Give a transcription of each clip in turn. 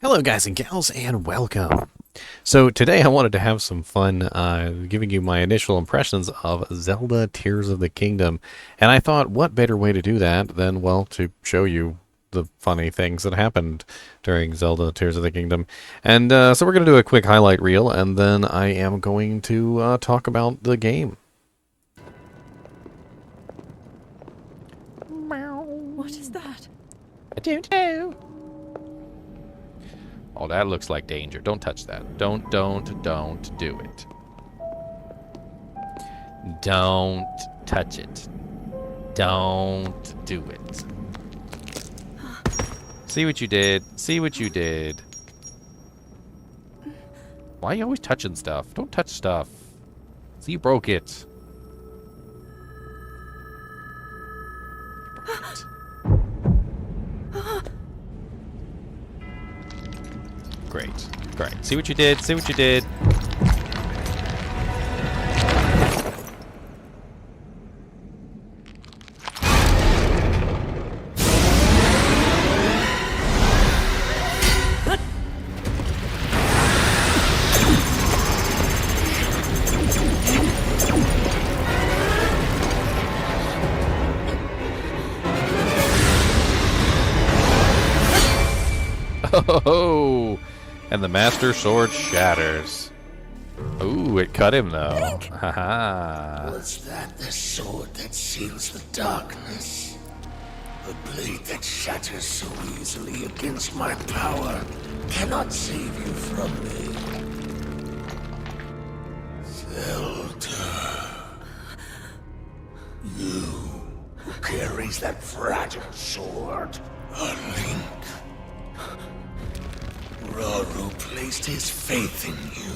Hello guys and gals and welcome. So today I wanted to have some fun giving you my initial impressions of Zelda Tears of the Kingdom. And I thought what better way to do that than, well, to show you the funny things that happened during Zelda Tears of the Kingdom. And so we're going to do a quick highlight reel and then I am going to talk about the game. What is that? I don't know. Oh, that looks like danger. Don't touch that. Don't do it. Don't touch it. Don't do it. See what you did? See what you did? Why are you always touching stuff? Don't touch stuff. See, you broke it. Great. Great. See what you did? See what you did? Oh! And the Master Sword shatters. Ooh, it cut him though. Haha. Was that the sword that seals the darkness? The blade that shatters so easily against my power cannot save you from me. Zelda. You who carries that fragile sword. A Link. Raru placed his faith in you.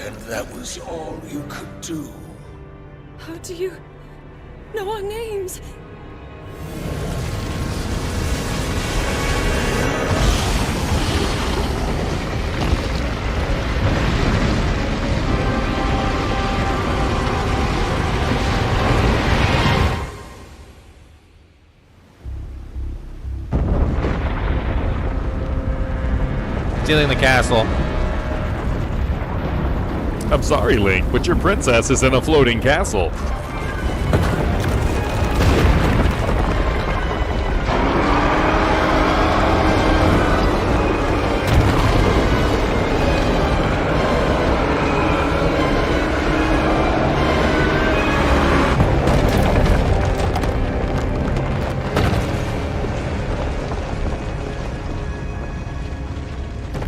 And that was all you could do. How do you know our names? Stealing the castle. I'm sorry, Link, but your princess is in a floating castle.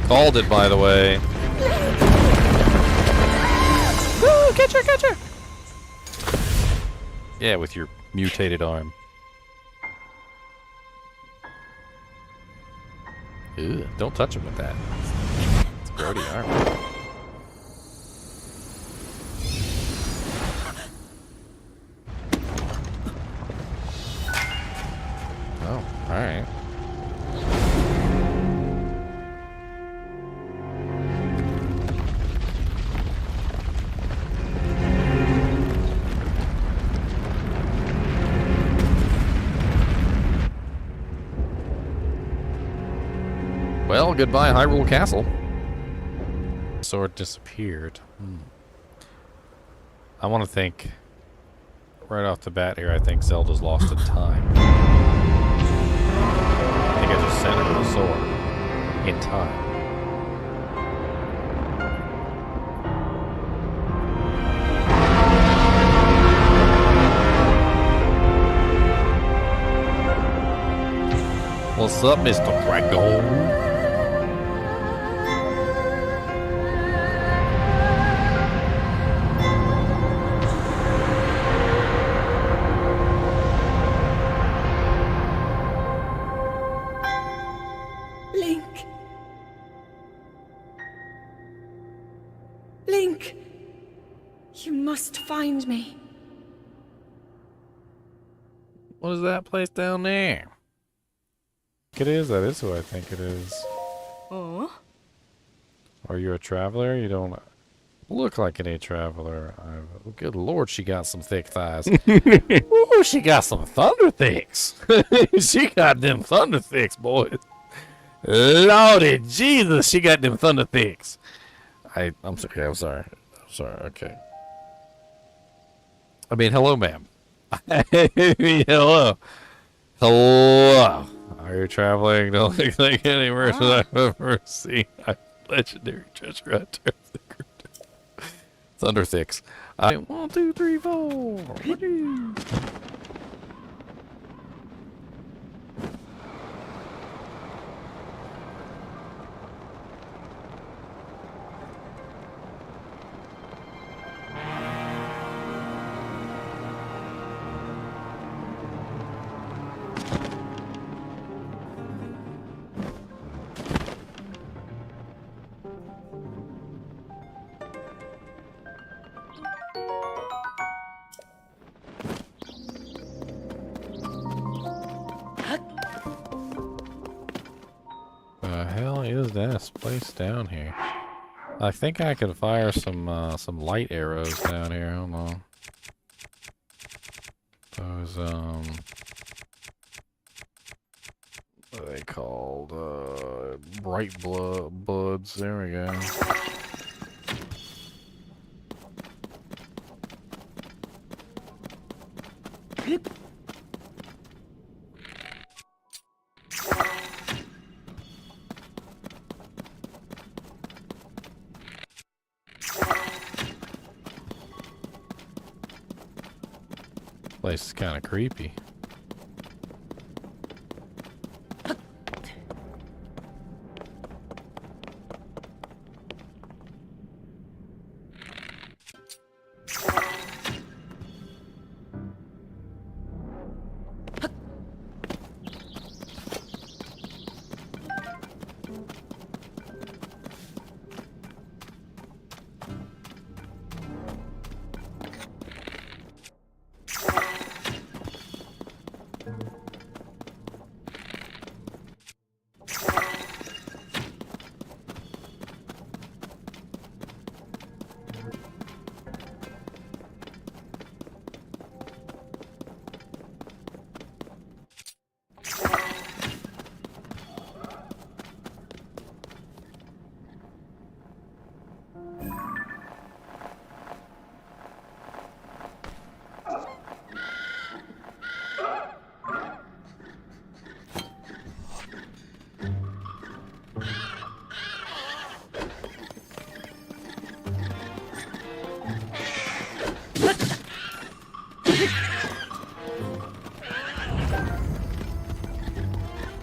Called it, by the way. Woo, catch her, catch her! Yeah, with your mutated arm. Ew, don't touch him with that. It's grody arm. Oh, alright. Well, goodbye, Hyrule Castle. Sword disappeared. I want to think, right off the bat here, I think Zelda's lost in time. I think I just sent her with a sword. In time. What's up, Mr. Dragon? Link. Link. You must find me. What is that place down there? It is. That is who I think it is. Oh? Are you a traveler? You don't look like any traveler. Good lord, she got some thick thighs. Ooh, she got some thunder thicks. She got them thunder thicks, boys. Lordy Jesus, she got them thunder thicks. I'm sorry. I'm sorry. I'm sorry. Okay. I mean, hello, ma'am. Hello. Hello. Are you traveling? Don't look like anywhere that I've ever seen. Legendary treasure hunter. Thunder thicks. 1, 2, 3, 4. The hell is this place down here? I think I could fire some light arrows down here. Hold on. Those what are they called? Bright buds. There we go. Place is kind of creepy.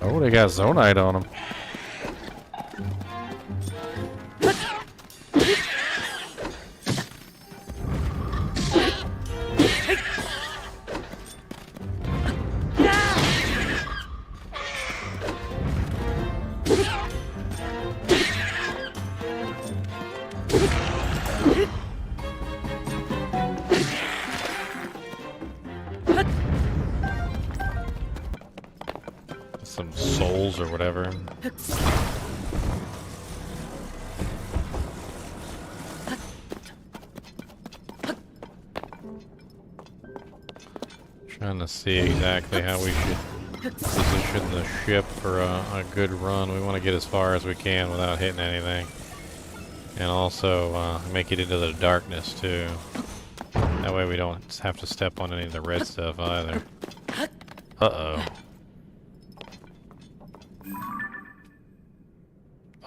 Oh, they got Zonite on them. Some souls or whatever. Trying to see exactly how we should position the ship for a good run. We want to get as far as we can without hitting anything. And also make it into the darkness too. That way we don't have to step on any of the red stuff either. Uh-oh.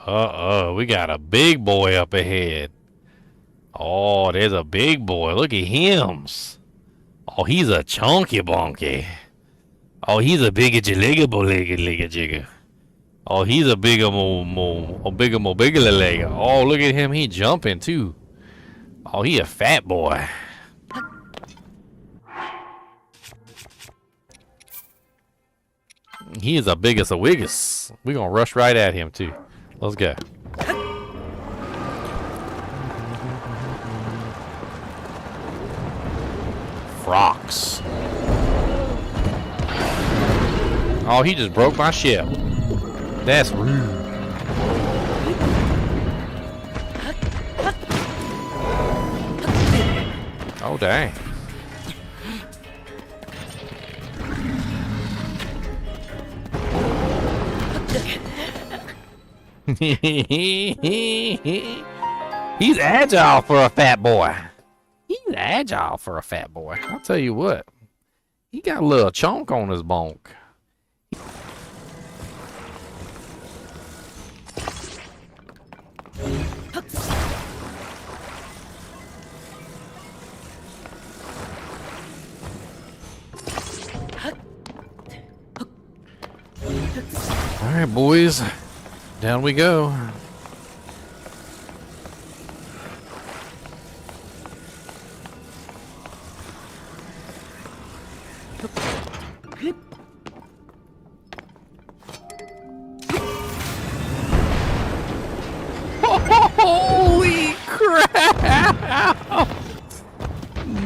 Uh-oh, we got a big boy up ahead. Oh, there's a big boy. Look at him. Oh, he's a chunky bonky. Oh, he's a bigger jigga. Oh, he's a bigger bigger leg. Oh, look at him. He jumping too. Oh, he a fat boy. He is the biggest of wiggus. We're gonna rush right at him too. Let's go. Frogs. Oh, he just broke my ship. That's rude. Oh, dang. He's agile for a fat boy. He's agile for a fat boy. I'll tell you what. He got a little chunk on his bonk. All right, boys. Down we go. Holy crap!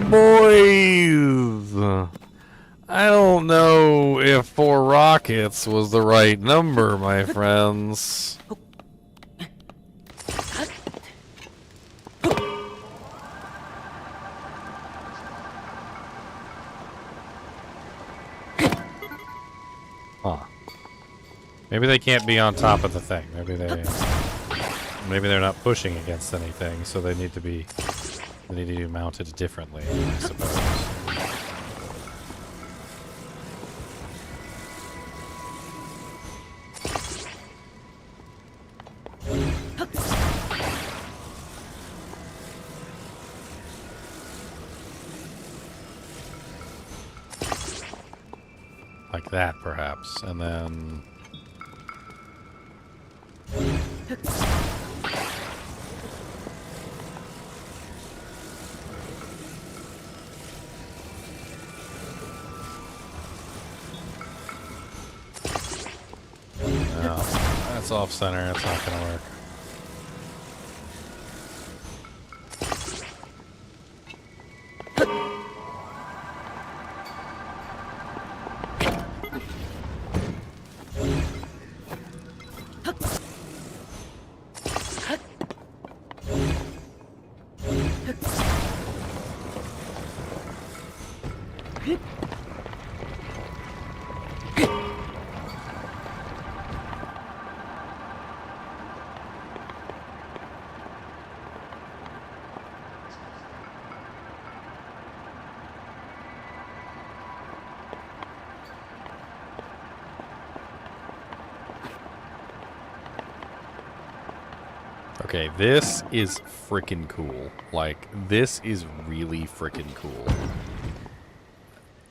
Boys! I don't know if 4 rockets was the right number, my friends. Huh. Maybe they can't be on top of the thing. Maybe they're not pushing against anything, so they need to be mounted differently, I suppose. Like that, perhaps, and then... No, that's off center, it's not gonna work. Okay, this is freaking cool. Like, this is really freaking cool.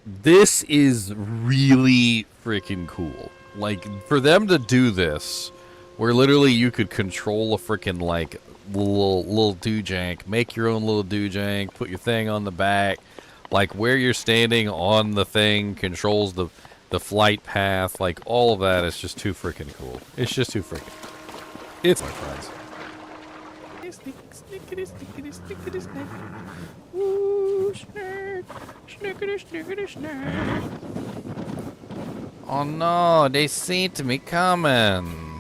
This is really freaking cool. Like, for them to do this, where literally you could control a freaking, like, little doojank, make your own little doojank, put your thing on the back, like, where you're standing on the thing controls the flight path, like, all of that is just too freaking cool. It's just too freaking cool. It's my friends. Snickety, snickety, snickety, snack. Ooh, snack. Snickety, snickety, snack. Oh no, they seen me coming.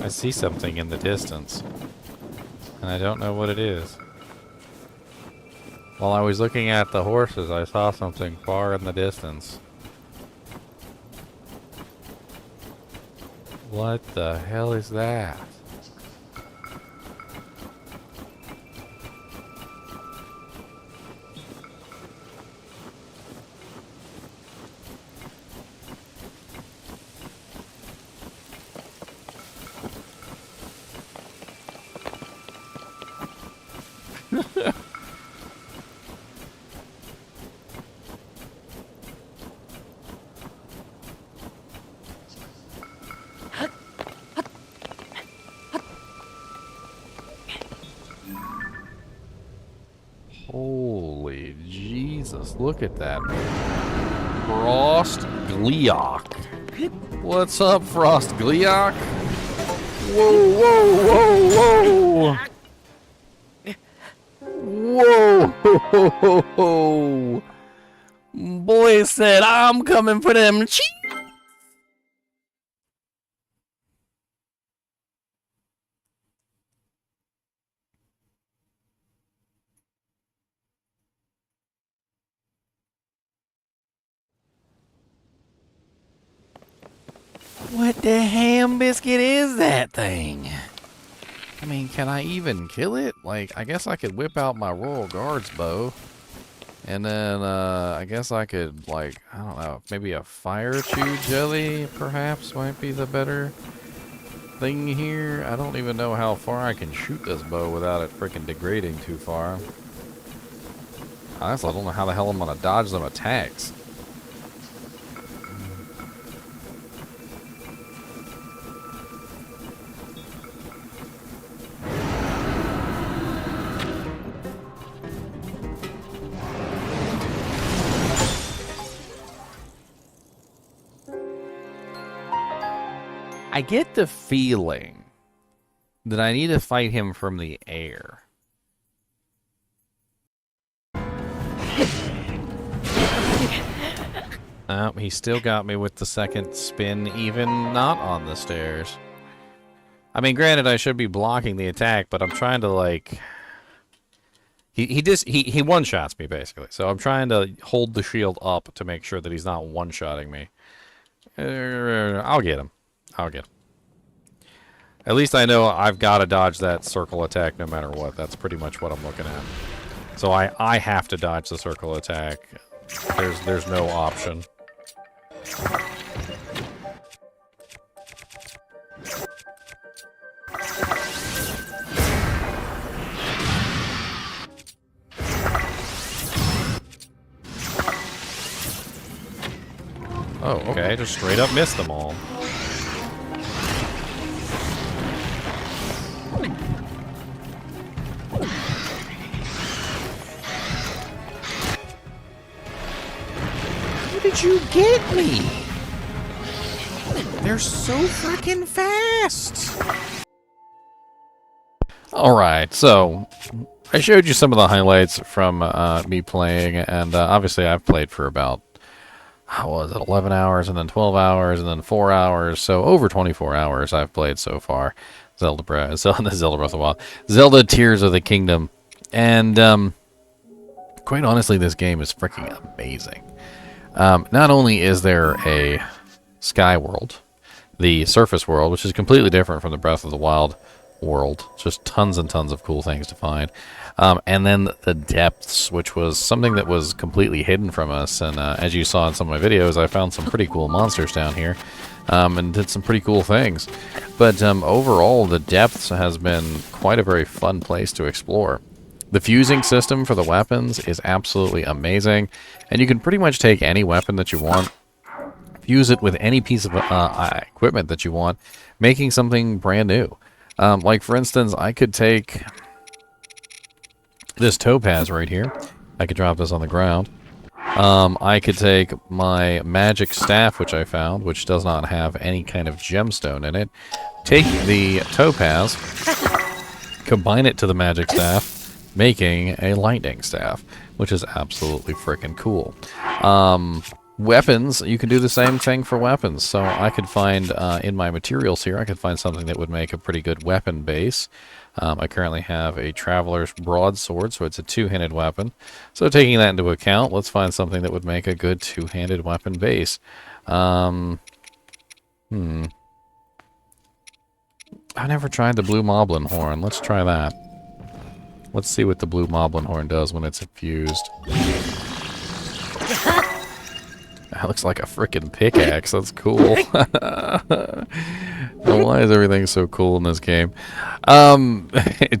I see something in the distance, and I don't know what it is. While I was looking at the horses, I saw something far in the distance. What the hell is that? Holy Jesus, look at that. Frost Gleok. What's up, Frost Gleok? Whoa, whoa, whoa, whoa! Whoa! Boy said, I'm coming for them cheeks. What the ham biscuit is that thing? I mean, can I even kill it? Like, I guess I could whip out my Royal Guards bow. And then, I guess I could, like, I don't know, maybe a fire chew jelly, perhaps, might be the better thing here. I don't even know how far I can shoot this bow without it freaking degrading too far. Honestly, I don't know how the hell I'm gonna dodge them attacks. I get the feeling that I need to fight him from the air. Oh, he still got me with the second spin, even not on the stairs. I mean, granted, I should be blocking the attack, but I'm trying to, like... He one-shots me, basically. So I'm trying to hold the shield up to make sure that he's not one-shotting me. I'll get him. I'll get him. At least I know I've got to dodge that circle attack no matter what. That's pretty much what I'm looking at. So I have to dodge the circle attack. There's no option. Oh, okay. Just straight up missed them all. How did you get me? They're so freaking fast. Alright, so I showed you some of the highlights from me playing, and obviously I've played for about, how was it, 11 hours, and then 12 hours, and then 4 hours, so over 24 hours I've played so far. Zelda Breath of the Wild. Zelda Tears of the Kingdom. And quite honestly, this game is freaking amazing. Not only is there a sky world, the surface world, which is completely different from the Breath of the Wild world, just tons and tons of cool things to find, and then the depths, which was something that was completely hidden from us, and as you saw in some of my videos, I found some pretty cool monsters down here, and did some pretty cool things. But overall, the depths has been quite a very fun place to explore. The fusing system for the weapons is absolutely amazing, and you can pretty much take any weapon that you want, fuse it with any piece of equipment that you want, making something brand new. Like, for instance, I could take this topaz right here. I could drop this on the ground. I could take my magic staff, which I found, which does not have any kind of gemstone in it, take the topaz, combine it to the magic staff, making a lightning staff, which is absolutely freaking cool. Weapons, you can do the same thing for weapons. So I could find, in my materials here, I could find something that would make a pretty good weapon base. I currently have a Traveler's Broadsword, so it's a two-handed weapon. So taking that into account, let's find something that would make a good two-handed weapon base. I've never tried the Blue Moblin Horn. Let's try that. Let's see what the Blue Moblin Horn does when it's infused. That looks like a frickin' pickaxe. That's cool. Why is everything so cool in this game?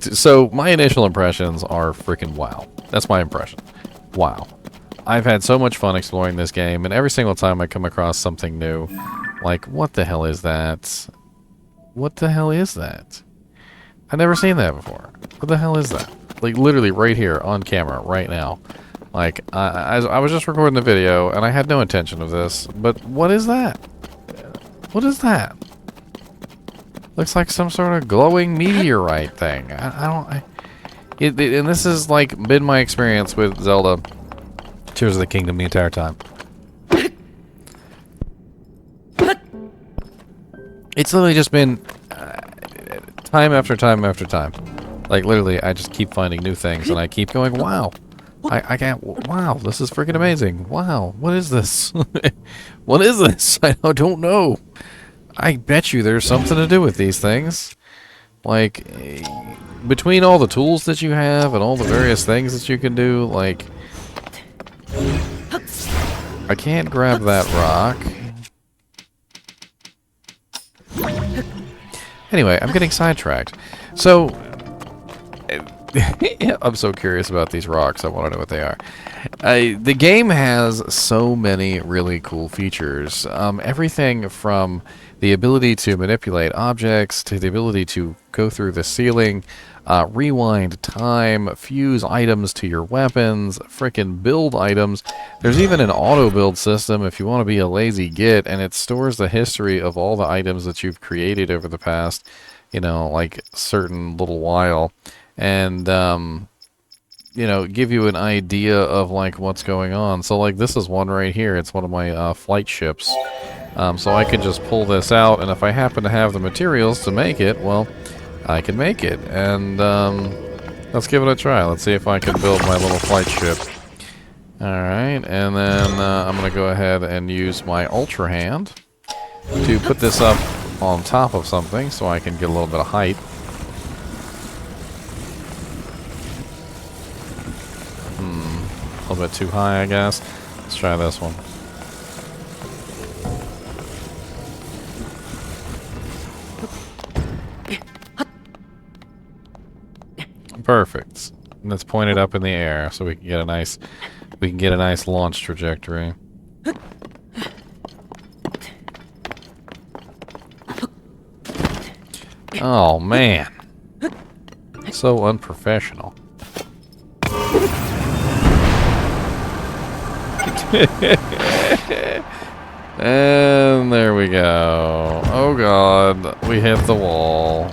So my initial impressions are frickin' wow. That's my impression. Wow. I've had so much fun exploring this game, and every single time I come across something new, like, what the hell is that? What the hell is that? I've never seen that before. What the hell is that? Like, literally right here on camera right now. Like, I was just recording the video, and I had no intention of this, but what is that? What is that? Looks like some sort of glowing meteorite thing. And this is like been my experience with Zelda Tears of the Kingdom the entire time. It's literally just been time after time after time. Like literally, I just keep finding new things, and I keep going, wow. I can't. Wow, this is freaking amazing. Wow, what is this? What is this? I don't know. I bet you there's something to do with these things. Like, between all the tools that you have and all the various things that you can do, like, I can't grab that rock. Anyway, I'm getting sidetracked. So, I'm so curious about these rocks. I want to know what they are. The game has so many really cool features. Everything from the ability to manipulate objects to the ability to go through the ceiling, rewind time, fuse items to your weapons, frickin' build items. There's even an auto build system if you want to be a lazy git, and it stores the history of all the items that you've created over the past, you know, like certain little while. And, you know, give you an idea of, like, what's going on. So, like, this is one right here. It's one of my flight ships. So I can just pull this out, and if I happen to have the materials to make it, well, I can make it. And, let's give it a try. Let's see if I can build my little flight ship. Alright, and then I'm going to go ahead and use my Ultra Hand to put this up on top of something so I can get a little bit of height. A little bit too high, I guess. Let's try this one. Perfect. And let's point it up in the air so we can get a nice launch trajectory. Oh man. So unprofessional. And there we go. Oh god, we hit the wall.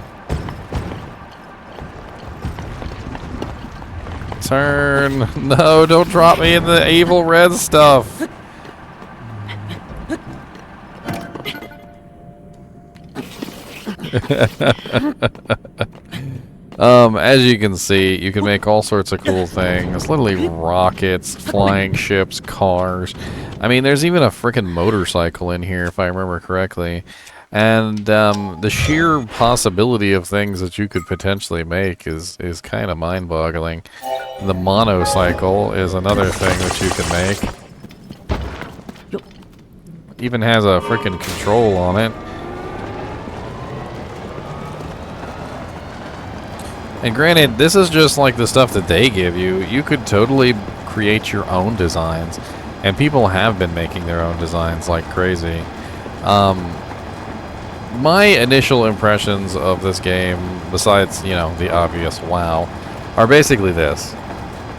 Turn. No, don't drop me in the evil red stuff. As you can see, you can make all sorts of cool things. Literally rockets, flying ships, cars. I mean, there's even a freaking motorcycle in here, if I remember correctly. And the sheer possibility of things that you could potentially make is kind of mind-boggling. The monocycle is another thing that you can make. Even has a freaking control on it. And granted, this is just like the stuff that they give you. You could totally create your own designs. And people have been making their own designs like crazy. My initial impressions of this game, besides, you know, the obvious wow, are basically this.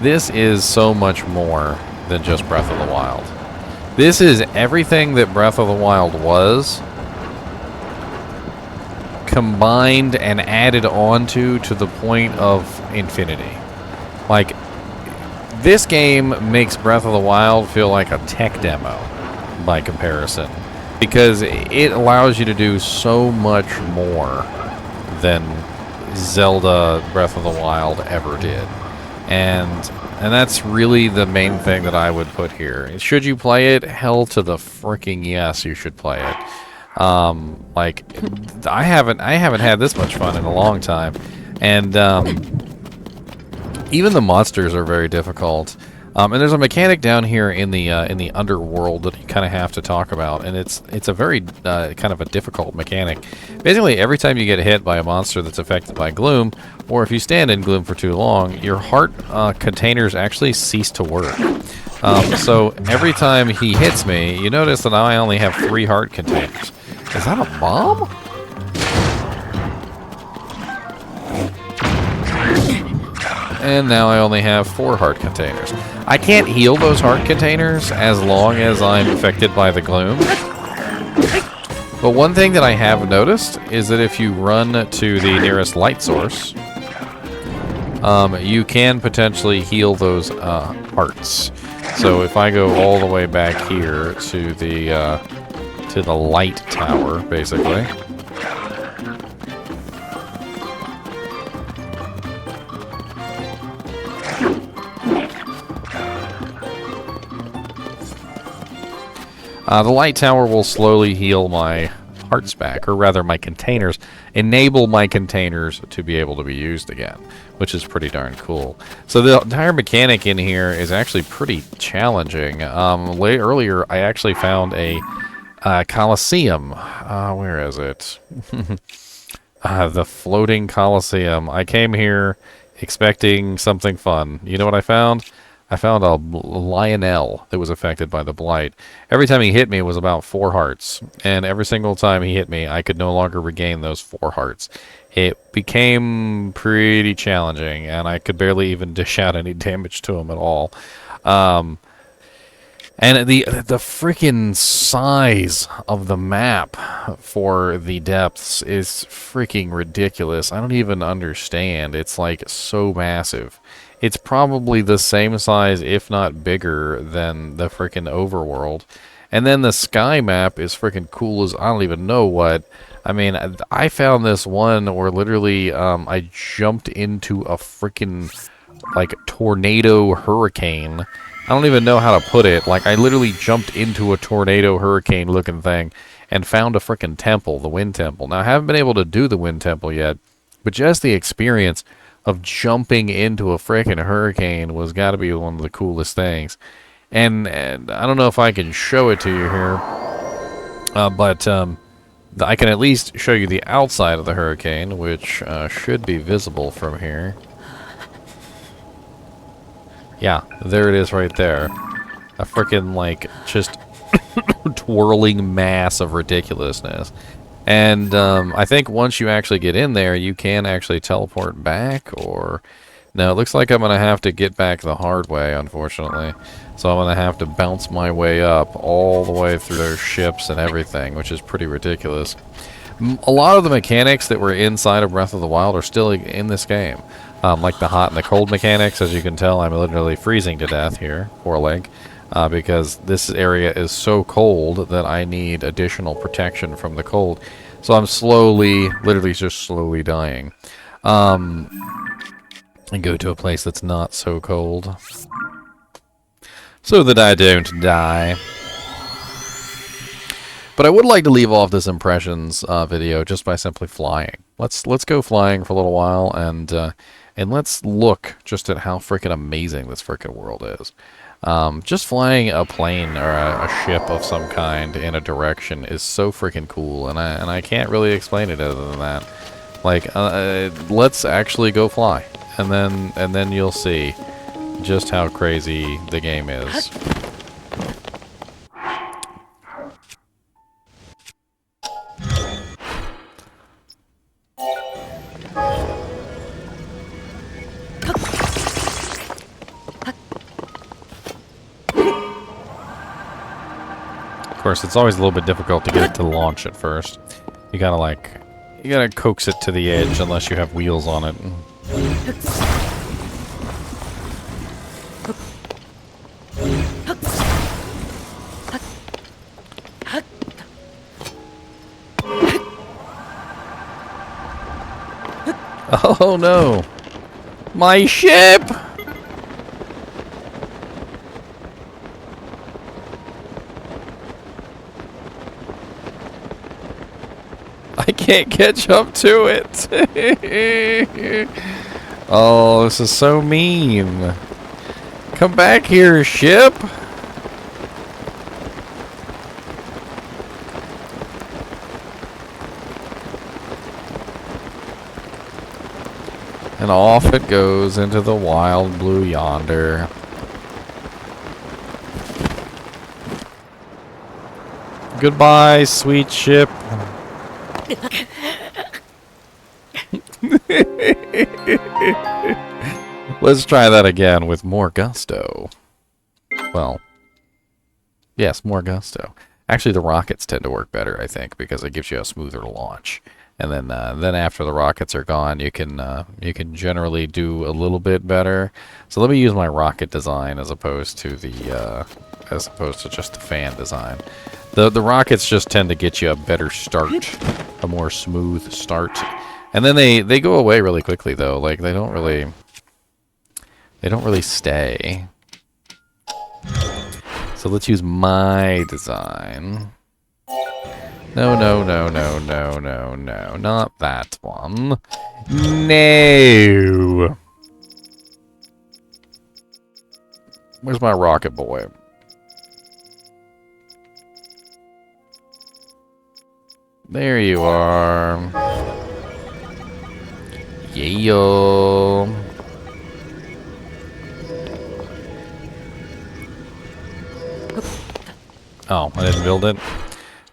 This is so much more than just Breath of the Wild. This is everything that Breath of the Wild was, combined and added onto to the point of infinity. Like, this game makes Breath of the Wild feel like a tech demo by comparison, because it allows you to do so much more than Zelda Breath of the Wild ever did. And that's really the main thing that I would put here. Should you play it? Hell to the freaking yes, you should play it. Like, I haven't had this much fun in a long time, and even the monsters are very difficult. And there's a mechanic down here in the underworld that you kind of have to talk about, and it's a very kind of a difficult mechanic. Basically, every time you get hit by a monster that's affected by gloom, or if you stand in gloom for too long, your heart containers actually cease to work. So every time he hits me, you notice that I only have 3 heart containers. Is that a bomb? And now I only have 4 heart containers. I can't heal those heart containers as long as I'm affected by the gloom. But one thing that I have noticed is that if you run to the nearest light source, you can potentially heal those hearts. So if I go all the way back here to the light tower, basically. The light tower will slowly heal my hearts back, or rather my containers, enable my containers to be able to be used again, which is pretty darn cool. So the entire mechanic in here is actually pretty challenging. Earlier, I actually found a Coliseum. Where is it? The floating Coliseum. I came here expecting something fun. You know what I found? I found a Lionel that was affected by the blight. Every time he hit me, it was about 4 hearts. And every single time he hit me, I could no longer regain those 4 hearts. It became pretty challenging, and I could barely even dish out any damage to him at all. And the freaking size of the map for the depths is freaking ridiculous. I don't even understand. It's like so massive. It's probably the same size, if not bigger, than the freaking overworld. And then the sky map is freaking cool as I don't even know what. I mean, I found this one where literally I jumped into a freaking like tornado hurricane. I don't even know how to put it. Like, I literally jumped into a tornado hurricane looking thing and found a freaking temple, the Wind Temple. Now, I haven't been able to do the Wind Temple yet, but just the experience of jumping into a freaking hurricane was got to be one of the coolest things. And I don't know if I can show it to you here, but I can at least show you the outside of the hurricane, which should be visible from here. Yeah, there it is right there. A freaking, like, just twirling mass of ridiculousness. And I think once you actually get in there, you can actually teleport back, or... No, it looks like I'm going to have to get back the hard way, unfortunately. So I'm going to have to bounce my way up all the way through those ships and everything, which is pretty ridiculous. A lot of the mechanics that were inside of Breath of the Wild are still in this game. Like the hot and the cold mechanics. As you can tell, I'm literally freezing to death here, poor leg. Because this area is so cold that I need additional protection from the cold. So I'm slowly, literally just slowly dying. And go to a place that's not so cold, so that I don't die. But I would like to leave off this impressions video just by simply flying. Let's go flying for a little while, and let's look just at how freaking amazing this freaking world is. Just flying a plane or a ship of some kind in a direction is so freaking cool, and I can't really explain it other than that. Like, let's actually go fly, and then you'll see just how crazy the game is. Of course, it's always a little bit difficult to get it to launch at first. You gotta coax it to the edge unless you have wheels on it. Oh no! My ship! I can't catch up to it. Oh, this is so mean. Come back here, ship. And off it goes into the wild blue yonder. Goodbye, sweet ship. Let's try that again with more gusto. Well, yes, more gusto. Actually, the rockets tend to work better, I think, because it gives you a smoother launch. And then after the rockets are gone, you can generally do a little bit better. So let me use my rocket design as opposed to just the fan design. The rockets just tend to get you a better start, a more smooth start, and then they go away really quickly though. Like they don't really stay. So let's use my design. No, no, no, no, no, no, no, not that one. No. Where's my rocket boy? There you are. Yeah. Oh, I didn't build it.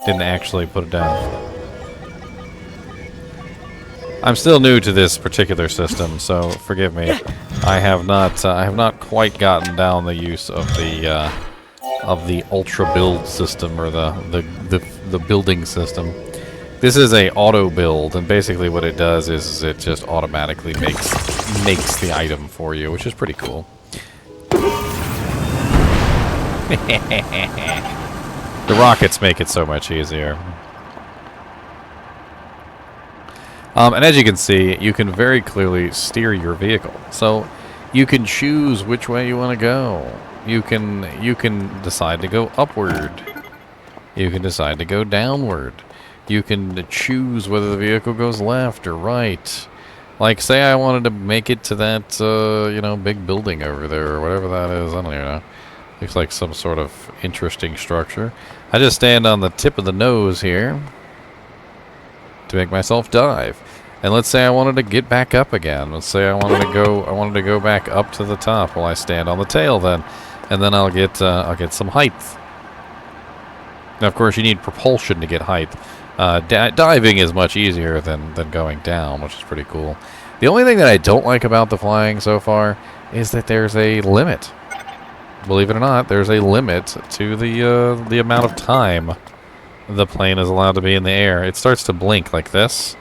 Didn't actually put it down. I'm still new to this particular system, so forgive me. I have not quite gotten down the use of the ultra build system or the building system. This is a auto build, and basically what it does is it just automatically makes the item for you, which is pretty cool. The rockets make it so much easier. And as you can see, you can very clearly steer your vehicle. So you can choose which way you want to go. You can decide to go upward. You can decide to go downward. You can choose whether the vehicle goes left or right. Like, say I wanted to make it to that, you know, big building over there or whatever that is. I don't even know. Looks like some sort of interesting structure. I just stand on the tip of the nose here to make myself dive. And let's say I wanted to get back up again. Let's say I wanted to go back up to the top. Well, I stand on the tail then, and then I'll get some height. Now, of course, you need propulsion to get height. Diving is much easier than going down, which is pretty cool. The only thing that I don't like about the flying so far is that there's a limit. Believe it or not, there's a limit to the amount of time the plane is allowed to be in the air. It starts to blink like this,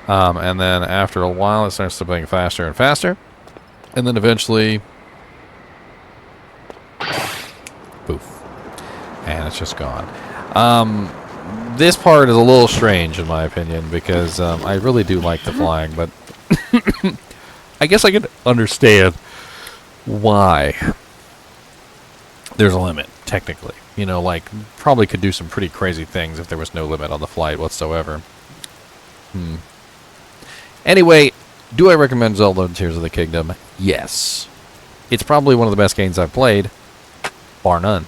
and then after a while, it starts to blink faster and faster, and then eventually, poof, and it's just gone. This part is a little strange in my opinion because I really do like the flying, but I guess I can understand why there's a limit, technically. You know, like, probably could do some pretty crazy things if there was no limit on the flight whatsoever. Anyway, do I recommend Zelda Tears of the Kingdom? Yes. It's probably one of the best games I've played, bar none.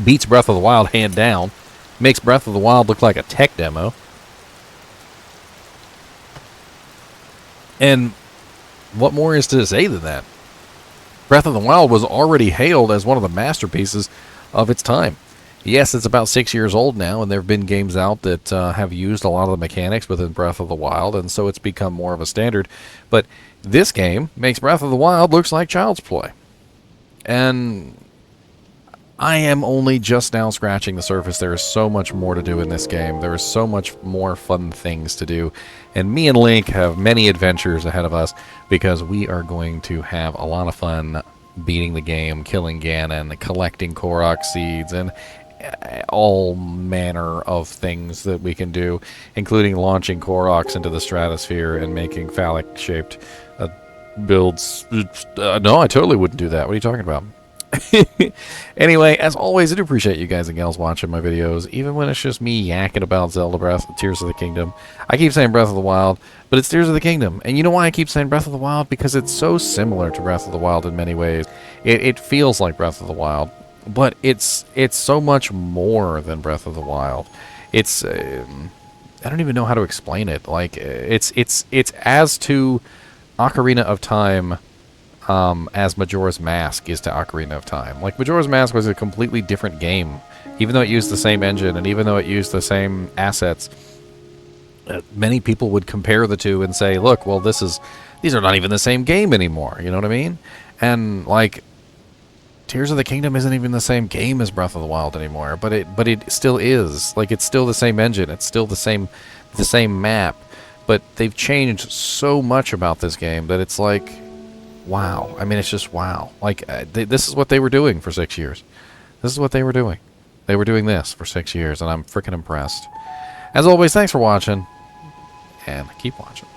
Beats Breath of the Wild hand down. Makes Breath of the Wild look like a tech demo. And what more is to say than that? Breath of the Wild was already hailed as one of the masterpieces of its time. Yes, it's about 6 years old now, and there have been games out that have used a lot of the mechanics within Breath of the Wild, and so it's become more of a standard. But this game makes Breath of the Wild looks like child's play. And I am only just now scratching the surface. There is so much more to do in this game. There is so much more fun things to do. And me and Link have many adventures ahead of us because we are going to have a lot of fun beating the game, killing Ganon, collecting Korok seeds, and all manner of things that we can do, including launching Koroks into the stratosphere and making phallic-shaped builds. No, I totally wouldn't do that. What are you talking about? Anyway, as always, I do appreciate you guys and gals watching my videos, even when it's just me yakking about Zelda Tears of the Kingdom. I keep saying Breath of the Wild, but it's Tears of the Kingdom. And you know why I keep saying Breath of the Wild? Because it's so similar to Breath of the Wild in many ways. It feels like Breath of the Wild, but it's so much more than Breath of the Wild. It's I don't even know how to explain it. Like it's as to Ocarina of Time as Majora's Mask is to Ocarina of Time. Like, Majora's Mask was a completely different game. Even though it used the same engine, and even though it used the same assets, many people would compare the two and say, look, well, these are not even the same game anymore. You know what I mean? And, like, Tears of the Kingdom isn't even the same game as Breath of the Wild anymore, but it still is. Like, it's still the same engine, it's still the same map, but they've changed so much about this game that it's like, wow. I mean, it's just wow. Like, this is what they were doing for 6 years. This is what they were doing. They were doing this for 6 years, and I'm freaking impressed. As always, thanks for watching, and keep watching.